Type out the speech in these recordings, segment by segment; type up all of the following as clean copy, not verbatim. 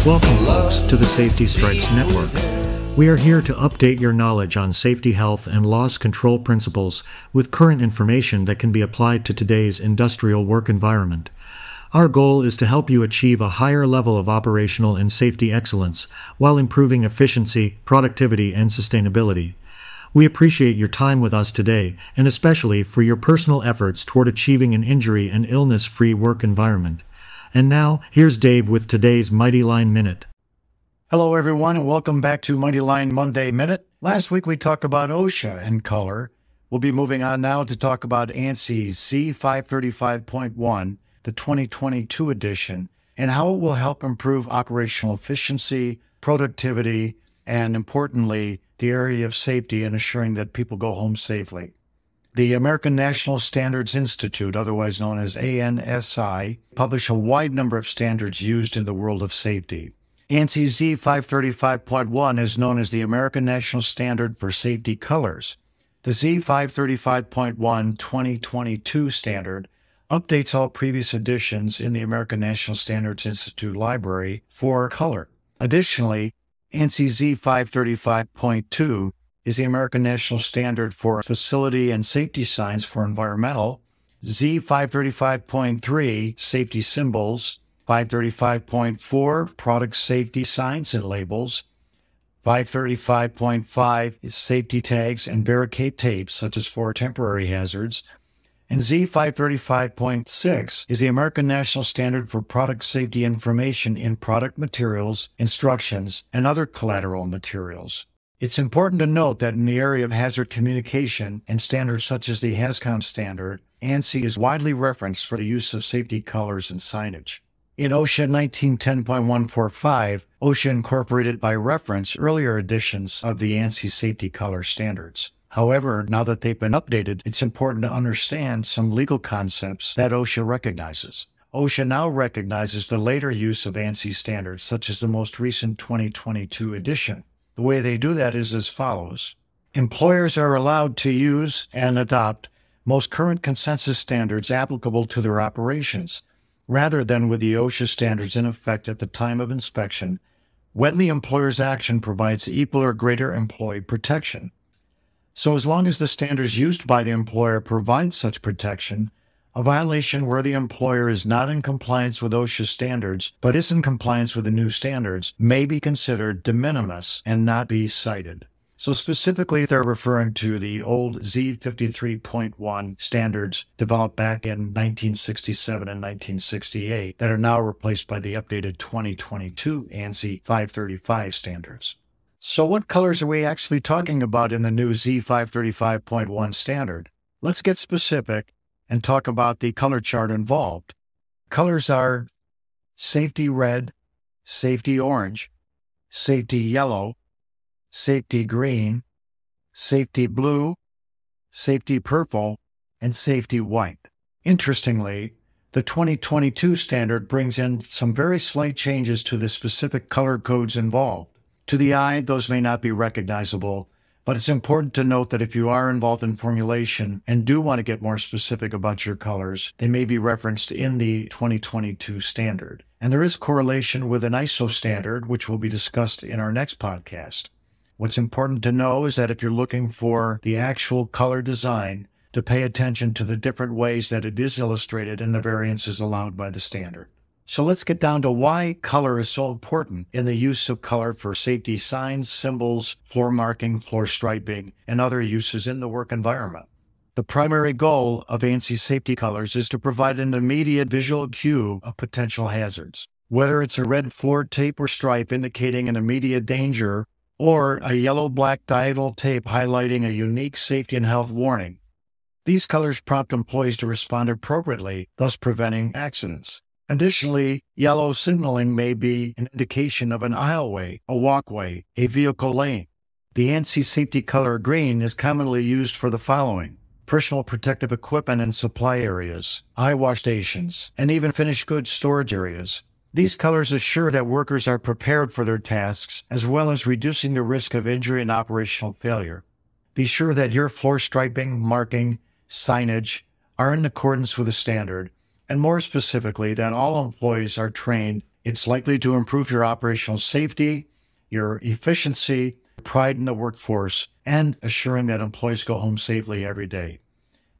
Welcome, folks, to the Safety Stripes Network. We are here to update your knowledge on safety, health, and loss control principles with current information that can be applied to today's industrial work environment. Our goal is to help you achieve a higher level of operational and safety excellence while improving efficiency, productivity, and sustainability. We appreciate your time with us today, and especially for your personal efforts toward achieving an injury and illness-free work environment. And now, here's Dave with today's Mighty Line Minute. Hello, everyone, and welcome back to Mighty Line Monday Minute. Last week we talked about OSHA and color. We'll be moving on now to talk about ANSI Z535.1, the 2022 edition, and how it will help improve operational efficiency, productivity, and importantly, the area of safety and assuring that people go home safely. The American National Standards Institute, otherwise known as ANSI, publish a wide number of standards used in the world of safety. ANSI Z535.1 is known as the American National Standard for Safety Colors. The Z535.1 2022 standard updates all previous editions in the American National Standards Institute library for color. Additionally, ANSI Z535.2 is the American National Standard for Facility and Safety Signs for Environmental, Z535.3 Safety Symbols, 535.4 Product Safety Signs and Labels, 535.5 is Safety Tags and Barricade Tapes, such as for temporary hazards, and Z535.6 is the American National Standard for Product Safety Information in Product Materials, Instructions, and Other Collateral Materials. It's important to note that in the area of hazard communication and standards such as the HAZCOM standard, ANSI is widely referenced for the use of safety colors and signage. In OSHA 1910.145, OSHA incorporated by reference earlier editions of the ANSI safety color standards. However, now that they've been updated, it's important to understand some legal concepts that OSHA recognizes. OSHA now recognizes the later use of ANSI standards, such as the most recent 2022 edition. The way they do that is as follows. Employers are allowed to use and adopt most current consensus standards applicable to their operations, rather than with the OSHA standards in effect at the time of inspection, when the employer's action provides equal or greater employee protection. So as long as the standards used by the employer provide such protection, a violation where the employer is not in compliance with OSHA standards but is in compliance with the new standards may be considered de minimis and not be cited. So specifically, they're referring to the old Z535.1 standards developed back in 1967 and 1968 that are now replaced by the updated 2022 ANSI 535 standards. So what colors are we actually talking about in the new Z535.1 standard? Let's get specific and talk about the color chart involved. Colors are safety red, safety orange, safety yellow, safety green, safety blue, safety purple, and safety white. Interestingly, the 2022 standard brings in some very slight changes to the specific color codes involved. To the eye, those may not be recognizable, but it's important to note that if you are involved in formulation and do want to get more specific about your colors, they may be referenced in the 2022 standard. And there is correlation with an ISO standard, which will be discussed in our next podcast. What's important to know is that if you're looking for the actual color design, to pay attention to the different ways that it is illustrated and the variances allowed by the standard. So let's get down to why color is so important in the use of color for safety signs, symbols, floor marking, floor striping, and other uses in the work environment. The primary goal of ANSI safety colors is to provide an immediate visual cue of potential hazards. Whether it's a red floor tape or stripe indicating an immediate danger, or a yellow-black diagonal tape highlighting a unique safety and health warning. These colors prompt employees to respond appropriately, thus preventing accidents. Additionally, yellow signaling may be an indication of an aisleway, a walkway, a vehicle lane. The ANSI safety color green is commonly used for the following: personal protective equipment and supply areas, eye wash stations, and even finished goods storage areas. These colors assure that workers are prepared for their tasks, as well as reducing the risk of injury and operational failure. Be sure that your floor striping, marking, signage are in accordance with the standard, and more specifically, that all employees are trained It's likely to improve your operational safety, your efficiency, pride in the workforce, and assuring that employees go home safely every day.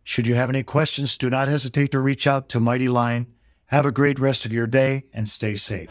Should you have any questions, do not hesitate to reach out to Mighty Line. Have a great rest of your day and stay safe.